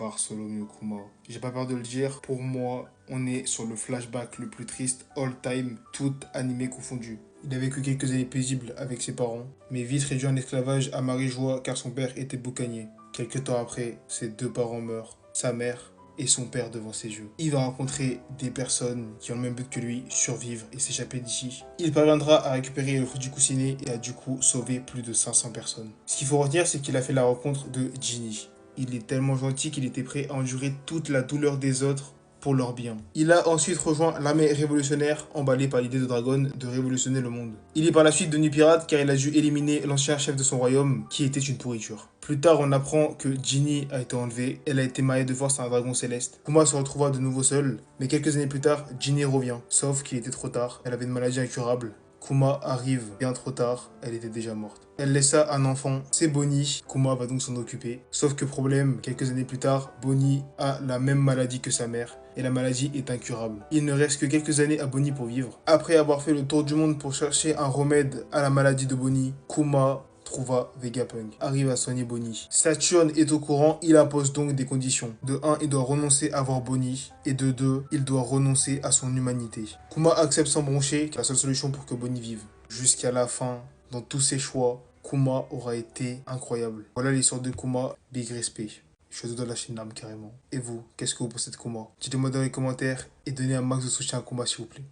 Bartholomew Kuma. J'ai pas peur de le dire, pour moi, on est sur le flashback le plus triste all time, tout animé confondu. Il a vécu quelques années paisibles avec ses parents, mais vite réduit en esclavage à Marie-Joie car son père était boucanier. Quelques temps après, ses deux parents meurent, sa mère et son père devant ses yeux. Il va rencontrer des personnes qui ont le même but que lui, survivre et s'échapper d'ici. Il parviendra à récupérer le fruit du coussinet et a du coup sauvé plus de 500 personnes. Ce qu'il faut retenir, c'est qu'il a fait la rencontre de Ginny. Il est tellement gentil qu'il était prêt à endurer toute la douleur des autres pour leur bien. Il a ensuite rejoint l'armée révolutionnaire, emballé par l'idée de Dragon de révolutionner le monde. Il est par la suite devenu pirate car il a dû éliminer l'ancien chef de son royaume, qui était une pourriture. Plus tard, on apprend que Ginny a été enlevée, elle a été mariée de force à un dragon céleste. Kuma se retrouva de nouveau seul, mais quelques années plus tard, Ginny revient. Sauf qu'il était trop tard, elle avait une maladie incurable. Kuma arrive bien trop tard, elle était déjà morte. Elle laissa un enfant, c'est Bonnie. Kuma va donc s'en occuper. Sauf que problème, quelques années plus tard, Bonnie a la même maladie que sa mère. Et la maladie est incurable. Il ne reste que quelques années à Bonnie pour vivre. Après avoir fait le tour du monde pour chercher un remède à la maladie de Bonnie, Kuma trouva Vegapunk, arrive à soigner Bonnie. Saturne est au courant, il impose donc des conditions. De 1, il doit renoncer à voir Bonnie, et de 2, il doit renoncer à son humanité. Kuma accepte sans broncher, la seule solution pour que Bonnie vive. Jusqu'à la fin, dans tous ses choix, Kuma aura été incroyable. Voilà l'histoire de Kuma, big respect. Je te donne la chaîne d'armes carrément. Et vous, qu'est-ce que vous pensez de Kuma? Dites-le moi dans les commentaires et donnez un max de soutien à Kuma s'il vous plaît.